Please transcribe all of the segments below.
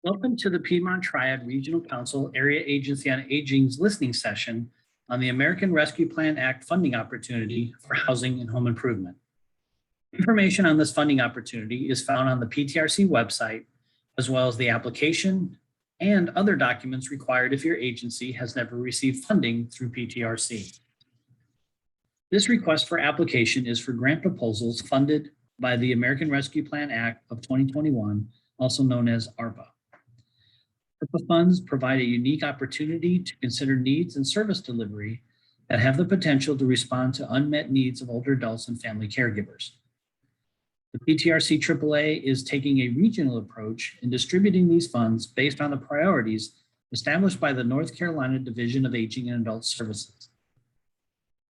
Welcome to the Piedmont Triad Regional Council Area Agency on Aging's listening session on the American Rescue Plan Act funding opportunity for housing and home improvement. Information on this funding opportunity is found on the PTRC website, as well as the application and other documents required if your agency has never received funding through PTRC. This request for application is for grant proposals funded by the American Rescue Plan Act of 2021, also known as ARPA. ARPA funds provide a unique opportunity to consider needs and service delivery that have the potential to respond to unmet needs of older adults and family caregivers. The PTRC AAA is taking a regional approach in distributing these funds based on the priorities established by the North Carolina Division of Aging and Adult Services.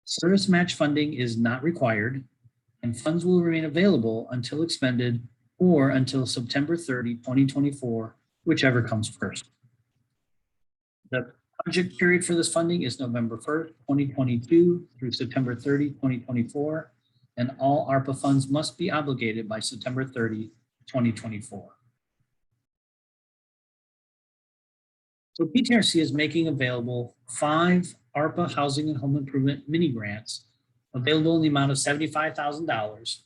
Service match funding is not required, and funds will remain available until expended or until September 30, 2024, whichever comes first. The project period for this funding is November 1st, 2022 through September 30, 2024, and all ARPA funds must be obligated by September 30, 2024. So PTRC is making available 5 ARPA housing and home improvement mini grants available in the amount of $75,000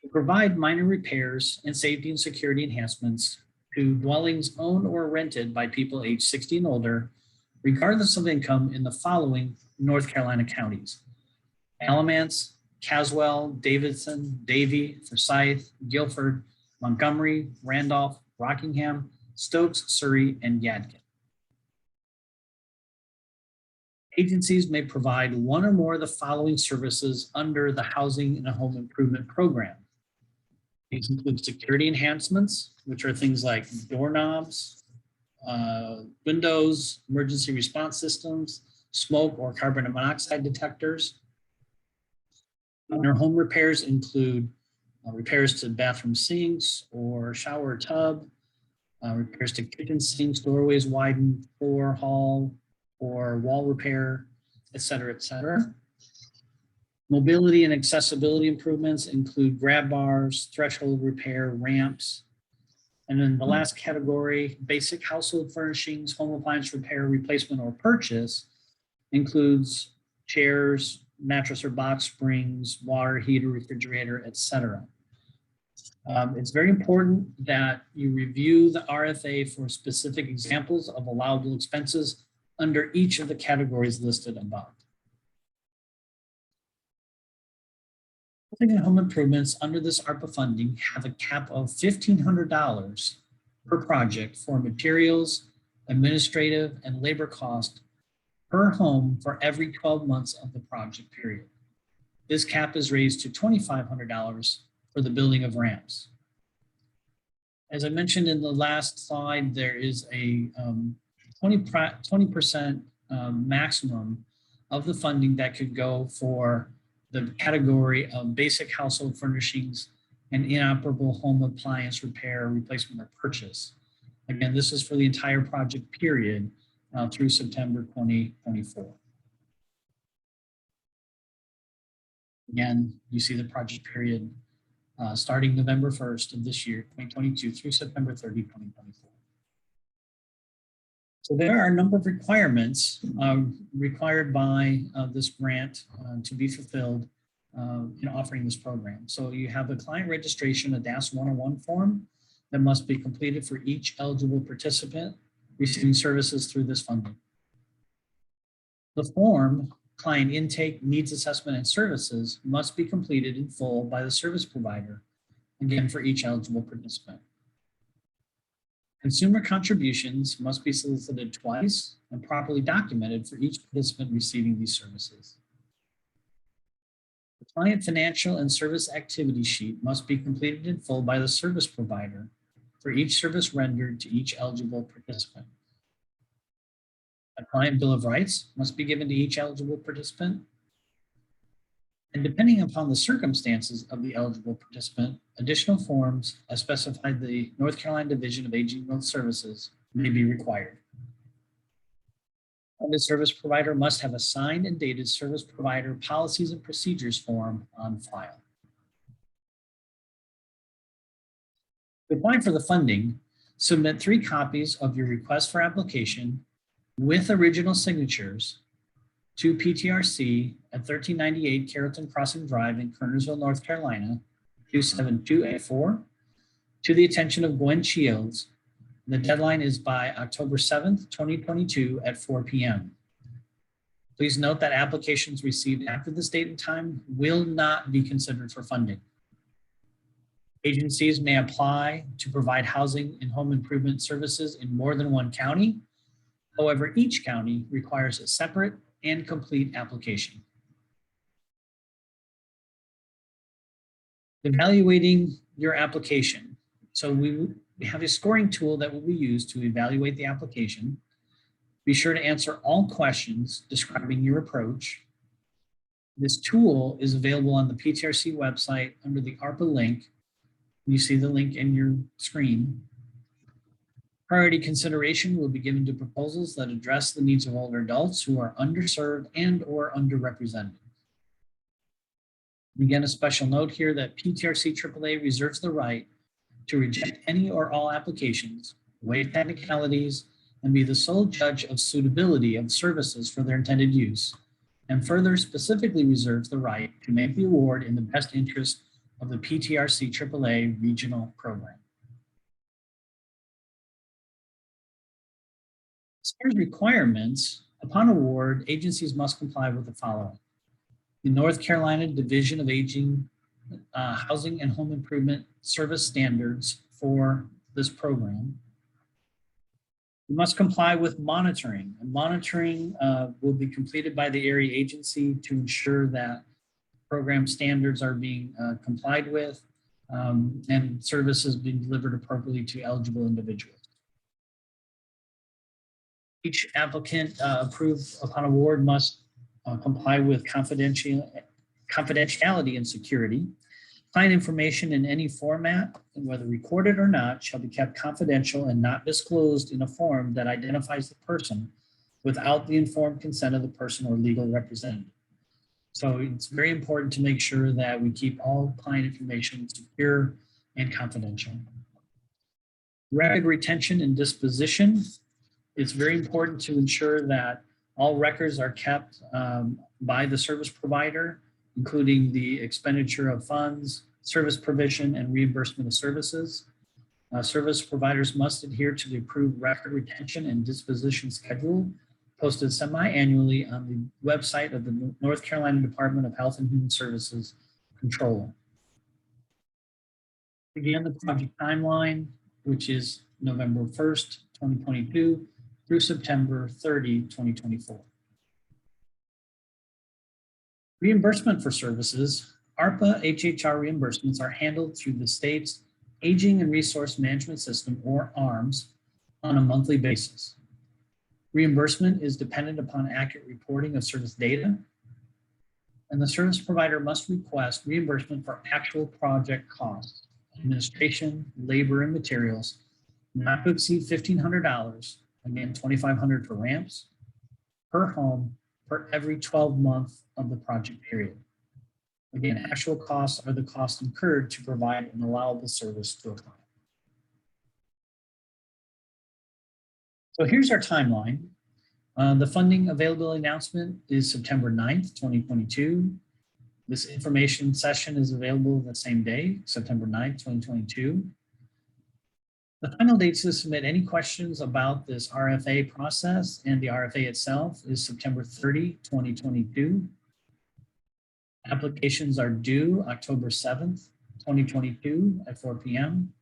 to provide minor repairs and safety and security enhancements to dwellings owned or rented by people aged 60 and older, regardless of income, in the following North Carolina counties: Alamance, Caswell, Davidson, Davie, Forsyth, Guilford, Montgomery, Randolph, Rockingham, Stokes, Surrey, and Yadkin. Agencies may provide one or more of the following services under the Housing and Home Improvement Program. These include security enhancements, which are things like doorknobs, windows, emergency response systems, smoke or carbon monoxide detectors. Under home repairs include repairs to bathroom sinks or shower tub, repairs to kitchen sinks, doorways widened, floor, hall, or wall repair, et cetera, et cetera. Mobility and accessibility improvements include grab bars, threshold repair, ramps. And then the last category, basic household furnishings, home appliance repair, replacement, or purchase, includes chairs, mattress or box springs, water heater, refrigerator, et cetera. It's very important that you review the RFA for specific examples of allowable expenses under each of the categories listed above. Housing and home improvements under this ARPA funding have a cap of $1,500 per project for materials, administrative, and labor cost per home for every 12 months of the project period. This cap is raised to $2,500 for the building of ramps. As I mentioned in the last slide, there is a 20% maximum of the funding that could go for the category of basic household furnishings and inoperable home appliance repair, replacement, or purchase. Again, this is for the entire project period through September 2024. Again, you see the project period starting November 1st of this year, 2022, through September 30, 2024. So there are a number of requirements required by this grant to be fulfilled in offering this program. So you have a client registration, a DAS 101 form that must be completed for each eligible participant receiving services through this funding. The form, client intake, needs assessment, and services must be completed in full by the service provider, again, for each eligible participant. Consumer contributions must be solicited twice and properly documented for each participant receiving these services. The client financial and service activity sheet must be completed in full by the service provider for each service rendered to each eligible participant. A client bill of rights must be given to each eligible participant. And depending upon the circumstances of the eligible participant, additional forms as specified the North Carolina Division of Aging and Adult Services may be required. And the service provider must have a signed and dated service provider policies and procedures form on file. To apply for the funding, Submit 3 copies of your request for application with original signatures to PTRC at 1398 Carrollton Crossing Drive in Kernersville, North Carolina, 27284, to the attention of Gwen Shields. The deadline is by October 7th, 2022 at 4 p.m. Please note that applications received after this date and time will not be considered for funding. Agencies may apply to provide housing and home improvement services in more than one county. However, each county requires a separate and complete application. Evaluating your application. So we have a scoring tool that will be used to evaluate the application. Be sure to answer all questions describing your approach. This tool is available on the PTRC website under the ARPA link. You see the link in your screen. Priority consideration will be given to proposals that address the needs of older adults who are underserved and or underrepresented. Again, a special note here that PTRC AAA reserves the right to reject any or all applications, waive technicalities, and be the sole judge of suitability of services for their intended use, and further specifically reserves the right to make the award in the best interest of the PTRC AAA regional program. As far as requirements, upon award, agencies must comply with the following. The North Carolina Division of Aging, Housing and Home Improvement Service Standards for this program. You must comply with monitoring. And monitoring will be completed by the area agency to ensure that program standards are being complied with and services being delivered appropriately to eligible individuals. Each applicant approved upon award must comply with confidentiality and security. Client information in any format, whether recorded or not, shall be kept confidential and not disclosed in a form that identifies the person without the informed consent of the person or legal representative. So it's very important to make sure that we keep all client information secure and confidential. Record retention and disposition. It's very important to ensure that all records are kept by the service provider, including the expenditure of funds, service provision, and reimbursement of services. Service providers must adhere to the approved record retention and disposition schedule posted semi-annually on the website of the North Carolina Department of Health and Human Services Controller. Again, the project timeline, which is November 1st, 2022 through September 30, 2024. Reimbursement for services. ARPA HHR reimbursements are handled through the state's Aging and Resource Management System, or ARMS, on a monthly basis. Reimbursement is dependent upon accurate reporting of service data, and the service provider must request reimbursement for actual project costs, administration, labor, and materials, not to exceed $1,500, again, $2,500 for ramps, per home, for every 12 months of the project period. Again, actual costs are the costs incurred to provide an allowable service to a client. So here's our timeline. The funding availability announcement is September 9th, 2022. This information session is available the same day, September 9th, 2022. The final dates to submit any questions about this RFA process and the RFA itself is September 30, 2022. Applications are due October 7th, 2022 at 4 p.m.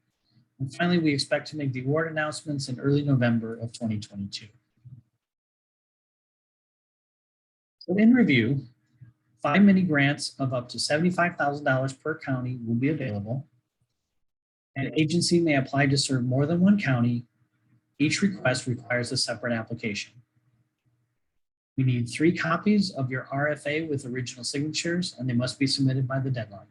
And finally, we expect to make the award announcements in early November of 2022. So in review, 5 mini grants of up to $75,000 per county will be available. An agency may apply to serve more than one county. Each request requires a separate application. We need 3 copies of your RFA with original signatures, and they must be submitted by the deadline.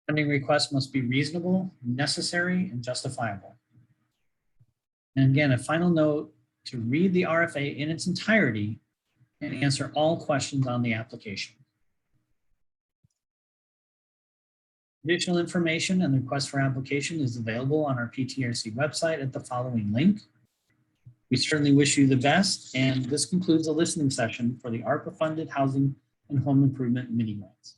Funding requests must be reasonable, necessary, and justifiable. And again, a final note to read the RFA in its entirety and answer all questions on the application. Additional information and the request for application is available on our PTRC website at the following link. We certainly wish you the best, and this concludes the listening session for the ARPA-funded housing and home improvement mini grants.